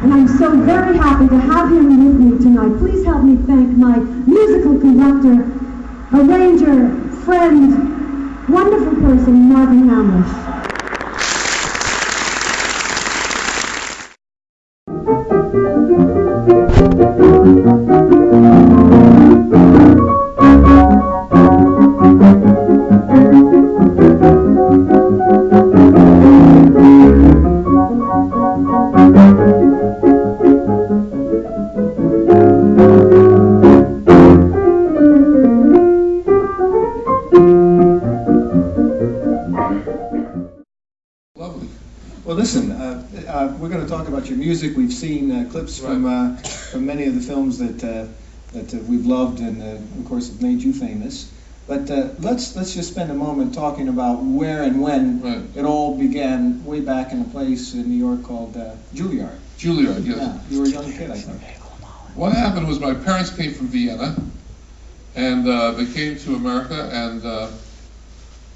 And I'm so very happy to have him with me tonight. Please help me thank my musical conductor, arranger, friend, wonderful person, Marvin Hamlisch. We're going to talk about your music. We've seen clips from many of the films that we've loved and, of course, have made you famous. But let's just spend a moment talking about where and when it all began, way back in a place in New York called Julliard. Julliard, yes. Yeah, you were a young kid, I think. What happened was my parents came from Vienna, and they came to America, and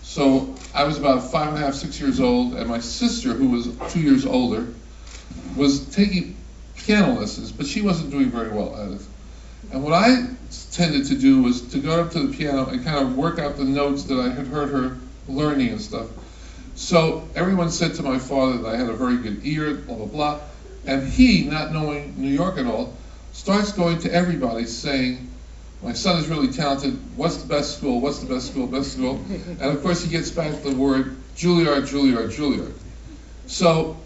so I was about 5.5, 6 years old, and my sister, who was 2 years older, was taking piano lessons, but she wasn't doing very well at it. And what I tended to do was to go up to the piano and kind of work out the notes that I had heard her learning and stuff. So everyone said to my father that I had a very good ear, blah, blah, blah. And he, not knowing New York at all, starts going to everybody saying, my son is really talented, what's the best school, what's the best school, best school? And of course he gets back the word Julliard, Julliard, Julliard. So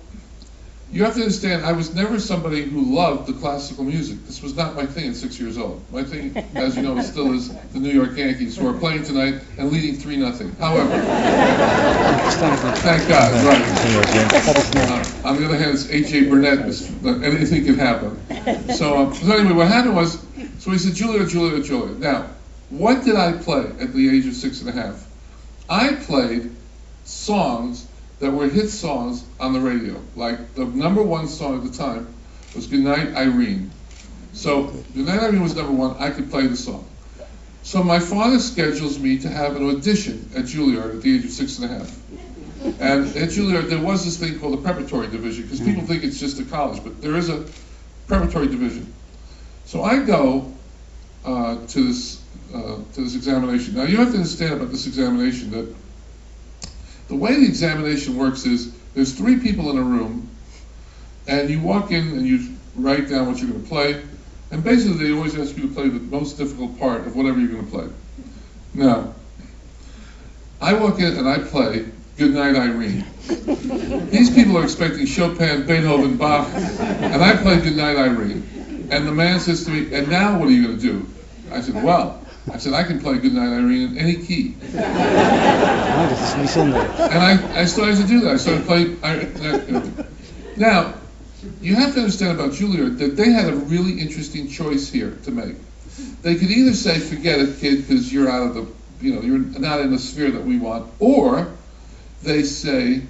you have to understand, I was never somebody who loved the classical music. This was not my thing at 6 years old. My thing, as you know, still is the New York Yankees, who are playing tonight and leading 3-0. However, thank God, right. On the other hand, it's A.J. Burnett, anything can happen. So anyway, what happened was, so he said, Julliard, Julliard, Julliard. Now, what did I play at the age of 6.5? I played songs that were hit songs on the radio. Like the #1 song at the time was Goodnight Irene. So Goodnight Irene was #1, I could play the song. So my father schedules me to have an audition at Julliard at the age of 6.5. And at Julliard there was this thing called the preparatory division, because people think it's just a college, but there is a preparatory division. So I go to this examination. Now you have to understand about this examination that the way the examination works is there's 3 people in a room, and you walk in and you write down what you're going to play, and basically they always ask you to play the most difficult part of whatever you're going to play. Now, I walk in and I play Goodnight Irene. These people are expecting Chopin, Beethoven, Bach, and I play Goodnight Irene. And the man says to me, and now what are you going to do? I said, well, I can play Goodnight Irene in any key. And I started to do that. I started playing. Now, you have to understand about Julliard that they had a really interesting choice here to make. They could either say, forget it, kid, because you're out of the, you're not in the sphere that we want, or they say,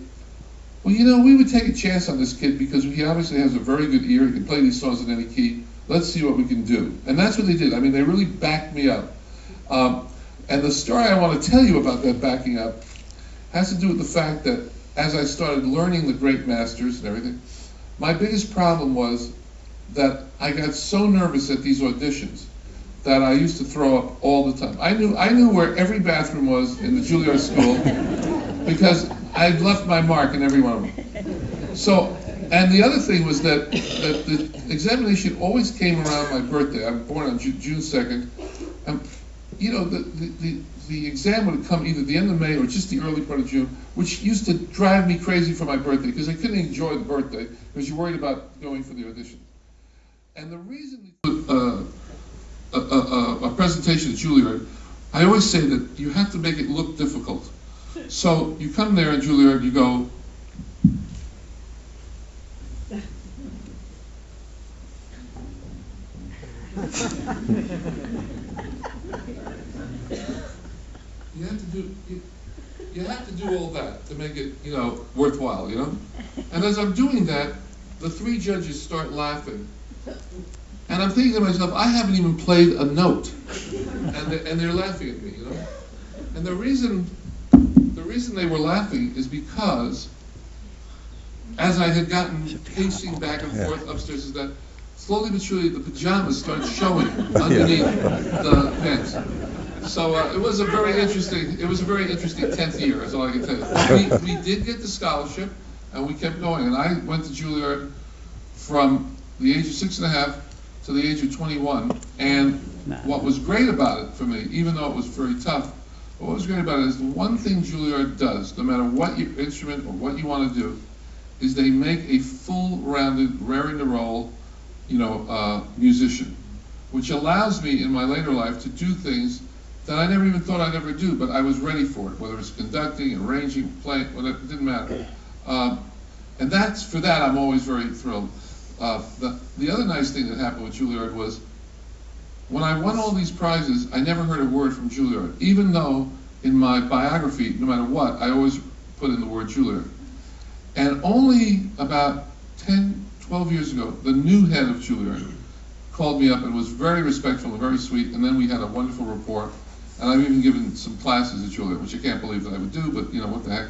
well, we would take a chance on this kid because he obviously has a very good ear, he can play these songs in any key, let's see what we can do. And that's what they did. I mean, they really backed me up. And the story I want to tell you about that backing up has to do with the fact that as I started learning the great masters and everything, my biggest problem was that I got so nervous at these auditions that I used to throw up all the time. I knew where every bathroom was in the Julliard school because I'd left my mark in every one of them. So, and the other thing was that the examination always came around my birthday. I'm born on June 2nd. The exam would come either the end of May or just the early part of June, which used to drive me crazy for my birthday because I couldn't enjoy the birthday because you're worried about going for the audition. And the reason a presentation at Julliard, I always say that you have to make it look difficult. So you come there in Julliard, you go, you have to do all that to make it, worthwhile, And as I'm doing that, the 3 judges start laughing. And I'm thinking to myself, I haven't even played a note. And they're laughing at me, And the reason they were laughing is because as I had gotten pacing back and forth upstairs, is that slowly but surely the pajamas started showing underneath the pants. So it was a very interesting 10th year, is all I can tell you. We did get the scholarship, and we kept going. And I went to Julliard from the age of 6.5 to the age of 21. And what was great about it for me, even though it was very tough, what was great about it is the one thing Julliard does, no matter what your instrument or what you want to do, is they make a full-rounded, raring-to-roll, musician, which allows me in my later life to do things that I never even thought I'd ever do, but I was ready for it, whether it's conducting, arranging, playing, whatever, it didn't matter. And for that I'm always very thrilled. The other nice thing that happened with Julliard was, when I won all these prizes, I never heard a word from Julliard, even though in my biography, no matter what, I always put in the word Julliard. And only about 10, 12 years ago, the new head of Julliard called me up and was very respectful and very sweet, and then we had a wonderful rapport. And I've even given some classes at Julliard, which I can't believe that I would do, but what the heck.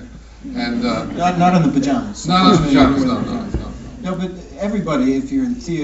And not on the pajamas. Not on the pajamas, no. No, but everybody, if you're in theater,